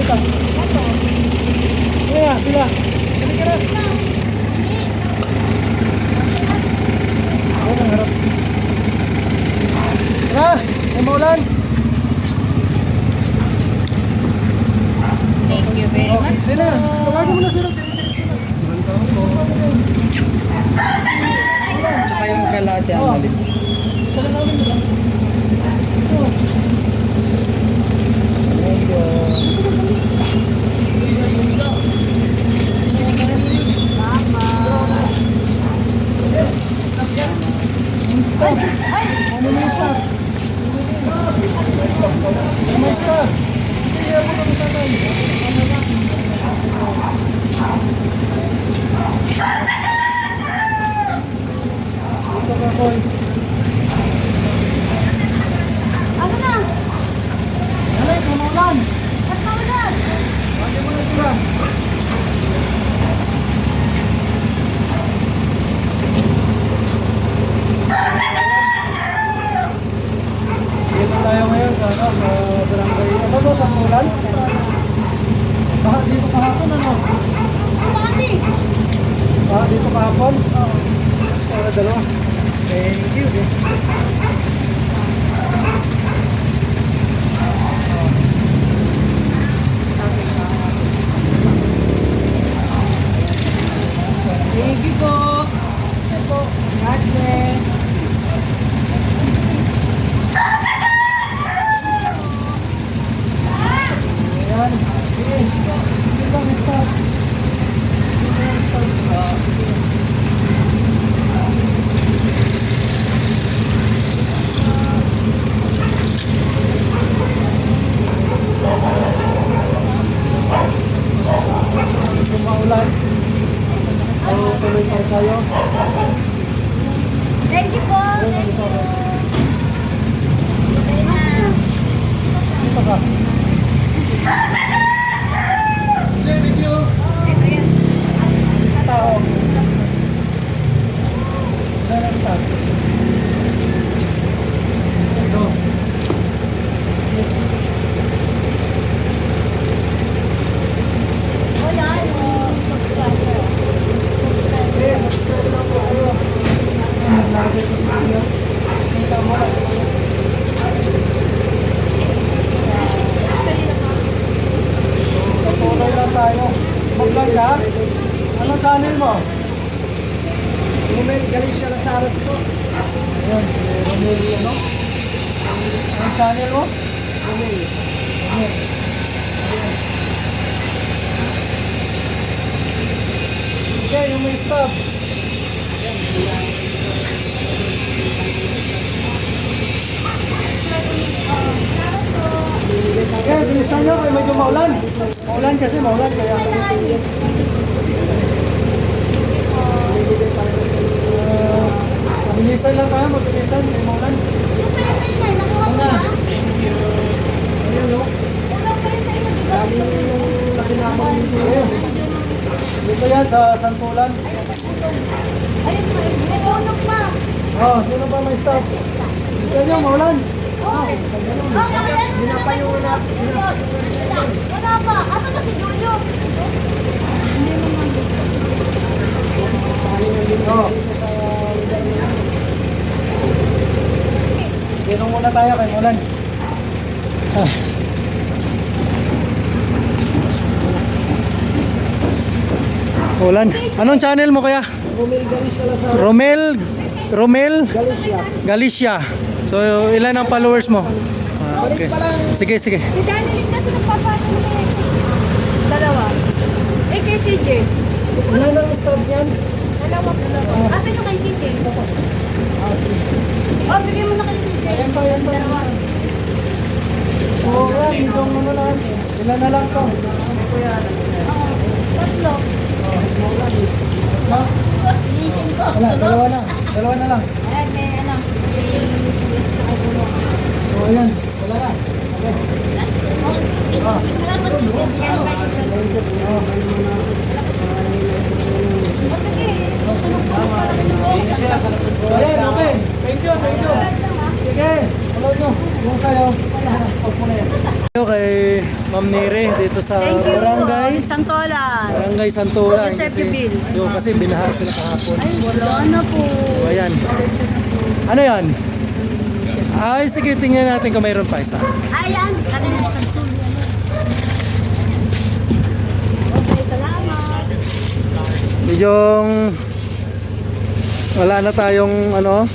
isa. Sila, sila. Halika na. Ayun ang harap. Tara, may maulan. Thank you very much. Sila, tawagin mo na sila. Tsaka yung kalate ang malit. Thank you. Stop. Ano mo stop? Ano mo stop? Hindi ako kami tatay. Ito ka, Koy. Ano na? Ano ito, maulan? Ba't naulan? Bakit mo na sila? Dito tayo ngayon sa barangay. Ano to, sa Mulan? Baka dito kahapon, ano? Bakit eh? Baka dito kahapon? Oo. Dalawa. Thank you. Thank you po. God bless. Ayan. Yes. Dito lang, stop. Dito lang, stop. Kung maulan, tuloy pa tayo. Thank you po. Thank you. Dito ka. Thank you. Tao. Ilan ang stop? Ito. Wala, ano? Subscriber. Okay, subscribe lang po kayo. Lagi ko sa inyo. Kita mo. Patuloy lang tayo. Mag-vlog ka? Anong channel mo? Romel Galicia Lasaras ko. Ayan, Romel, ano? Anong channel mo? Romel. Romel. Okay, yung may stop. Okay, bilisan nyo kaya medyo maulan. Maulan kasi, maulan kaya. Mabilisan lang tayo, mabilisan. May maulan. Una. Ayan, no? Daming nakinamang dito. Ayan. Dito yan sa Santulan. Ayun, may tulog pa. Oh, sino ba may stop? Bilisan nyo, maulan. Hindi na pa yung wala. Wala pa. Asa ba si Jojo? Oh. Sino muna tayo kay Mulan? Ah. Mulan, anong channel mo kaya? Romel Galicia Lasaras. Romel Galicia. Galicia. So ilan ang followers mo? Ah, okay. Sige, sige. Si Danieline kasi nagpapano na eh. Dalawa. Eh, kay CJ. Ilan ang stop niyan? Dalawa. Asan yung kay CJ? Oh, bigyan mo na kay CJ. Ayan pa, ayan pa. Dalawa. Oo, yan, isang ano lang. Ilan na lang to? Tatlo. Ha? Ilisin ko. Wala, dalawa na. Dalawa na lang. Ayan, may ano. So ayan, wala na. Okay. Ah. Ayan, okay. Thank you, thank you. Sige, hello nyo. Yung sa'yo. Hello kay Ma'am Nere dito sa Thank you. Barangay Santolan. Barangay Santolan Giuseppe Bill. kasi binaha sila kahapon. Ay, wala na po. So, ayan. Ano yan? Ay, sige, tingnan natin kung mayroon pa isa. Ayan, kanina Santolan. Okay, salamat. Medyong wala na tayong ano.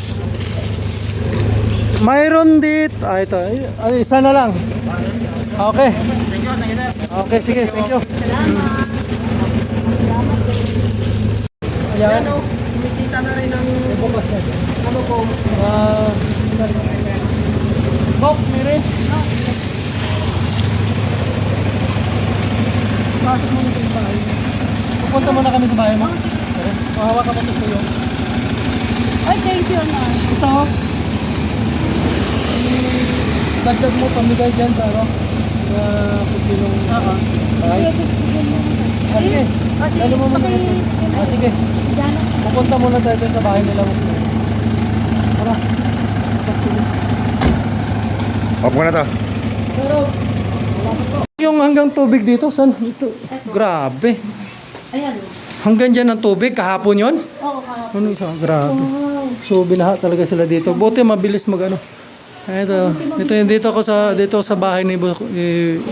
Mayroon dito. Ah, ito. Ay, isa na lang. Okay. Okay, sige. Thank you. Ayan. Kumikita na rin ng Bukas na. ano ko. Bok, Mire. Pasok mo na sa bahay. Pupunta muna kami sa bahay mo. Mahawak ka pa ito sa'yo. Ay, thank you na. Ito. Dagdag mo pamigay dyan sa ano. Sa kusinong bahay. Sige. Kasi, Dalo mo muna. Sige. Pupunta muna tayo dun sa bahay nila. Tara. Opo na to. Pero, yung hanggang tubig dito, saan? Ito. Grabe. Ayan. Hanggang dyan ang tubig, kahapon yon. Oo, Ano siya? Grabe. So, binaha talaga sila dito. Buti mabilis mag ano. Ito yung dito sa bahay ni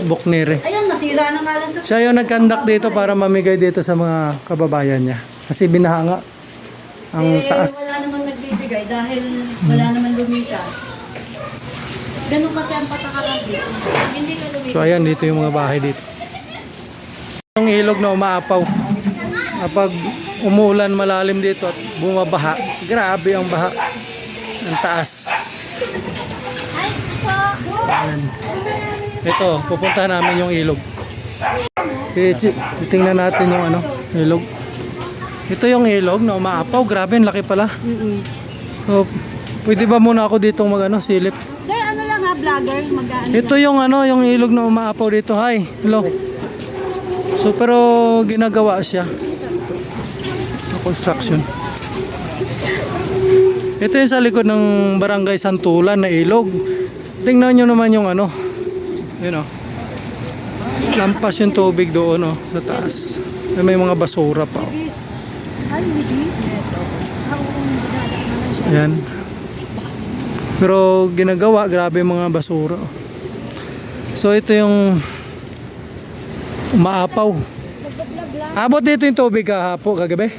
Boknere. Ayan, nasira na nga lang sa... Siya yung nag-conduct dito para mamigay dito sa mga kababayan niya. Kasi binaha nga ang taas. Wala namang nagbibigay dahil wala naman lumita. Ganun kasi ang patakaran dito. Hindi ka lumita. So ayan, dito yung mga bahay dito. Yung ilog na umaapaw. Kapag umuulan malalim dito at bumabaha, grabe ang baha. Ang taas. Ayan. Ito, pupunta namin yung ilog. Titingnan natin yung ano, ilog. Ito yung ilog na umaapaw. Grabe, ang laki pala. So, pwede ba muna ako dito silip? Sir, ano lang ha, vlogger? Mag-ano? Ito yung ano, yung ilog na umaapaw dito. Hi, hello. So pero ginagawa siya. Construction. Ito yung sa likod ng Barangay Santolan na ilog. Tingnan nyo naman yung ano. Yun o. Lampas yung tubig doon sa taas. May mga basura pa. Ay, libis? Yes, So, ayan. Pero ginagawa, grabe mga basura. So ito yung umaapaw. Abot dito yung tubig kagabi.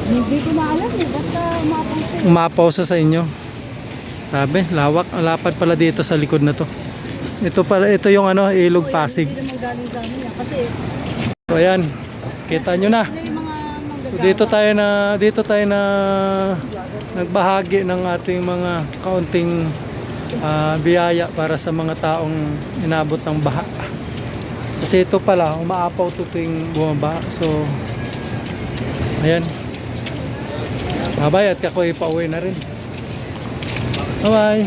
Hindi ko maalam eh. Basta umapang siya. Umapaw sa inyo. Sabi, lawak. Ang lapad pala dito sa likod na to. Ito yung ano, ilog Pasig. Hindi naman galing-galing yan. Kasi So ayan, kita nyo na. may mga So, dito tayo na nagbahagi ng ating mga kaunting biyaya para sa mga taong inabot ng baha. Kasi ito pala, umaapaw tuwing bumaba. So, ayan. Bye-bye at ako ipauwi na rin. Bye-bye.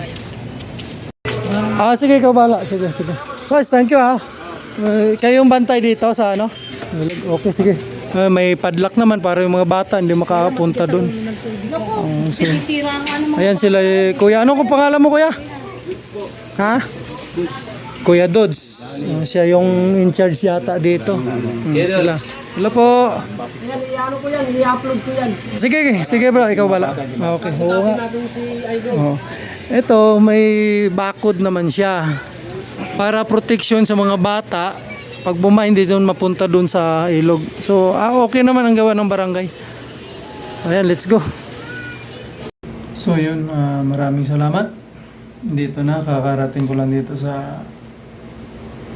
Sige, ikaw bala. Sige. Guys, thank you kayong bantay dito sa ano? Okay, sige. May padlock naman para yung mga bata hindi makapunta doon. naku, sinisira ang ano mo. Ayan sila kuya. Ano kung pangalan mo kuya? Ha? Kuya Dods. Siya yung in charge yata dito. Sila. Hello po. Ano ko yan, i-upload ko yan. Sige bro, ikaw bala. Okay. Oo nga. Natin si Idol. Oh. Ito, may bakod naman siya. Para protection sa mga bata. Pag buma, hindi doon mapunta doon sa ilog. So, okay naman ang gawa ng barangay. Ayan, let's go. So, yun. Maraming salamat. Dito na, kakarating ko lang dito sa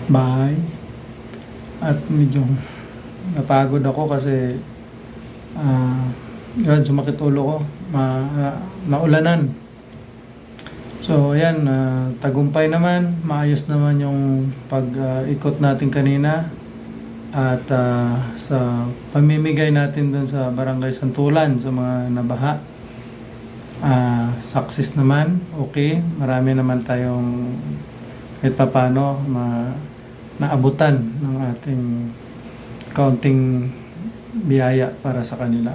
bahay. At medyo napagod ako kasi yun, sumakit ulo ko. Naulanan. So ayan, tagumpay naman, maayos naman yung pag-ikot natin kanina at sa pamimigay natin doon sa Barangay Santolan sa mga nabaha. Success naman, okay, marami naman tayong kahit papano naabutan ng ating kaunting biyaya para sa kanila.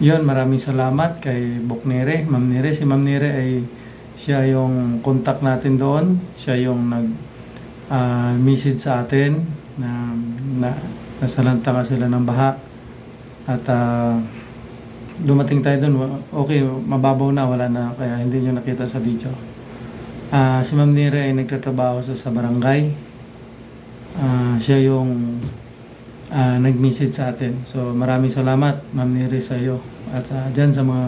Yun, maraming salamat kay Boknere, Ma'am Nere. Si Ma'am Nere ay Siya yung contact natin doon. Siya yung message sa atin na nasalanta nga sila ng baha. At dumating tayo doon. Okay, mababaw na, wala na. Kaya hindi nyo nakita sa video. Si Ma'am Nira ay nagtatrabaho sa barangay. Siya yung nag-message sa atin. So maraming salamat Ma'am Nira sa iyo. At dyan sa mga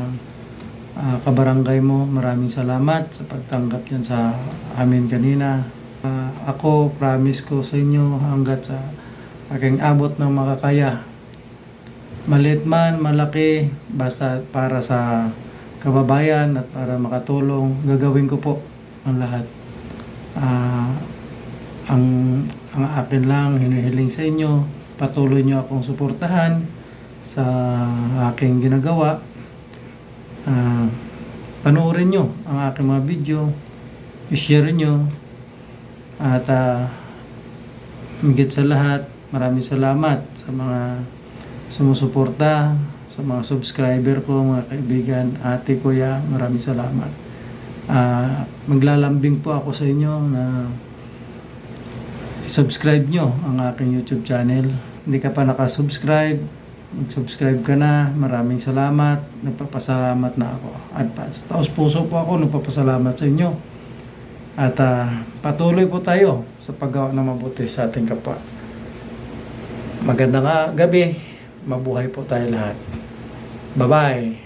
kabarangay mo, maraming salamat sa pagtanggap yan sa amin kanina. Ako, promise ko sa inyo hanggat sa aking abot ng makakaya. Maliit man, malaki, basta para sa kababayan at para makatulong, gagawin ko po ang lahat. Ang akin lang, hinihiling sa inyo, patuloy nyo akong suportahan sa aking ginagawa. Panoorin nyo ang aking mga video, i-share nyo, at higit sa lahat, maraming salamat sa mga sumusuporta, sa mga subscriber ko, mga kaibigan, ate, kuya, maraming salamat. Maglalambing po ako sa inyo na subscribe nyo ang aking YouTube channel. Hindi ka pa nakasubscribe, mag-subscribe ka na. Maraming salamat. Nagpapasalamat na ako. At taos puso po ako nagpapasalamat sa inyo. At patuloy po tayo sa paggawa ng mabuti sa ating kapwa. Magandang gabi. Mabuhay po tayo lahat. Bye-bye.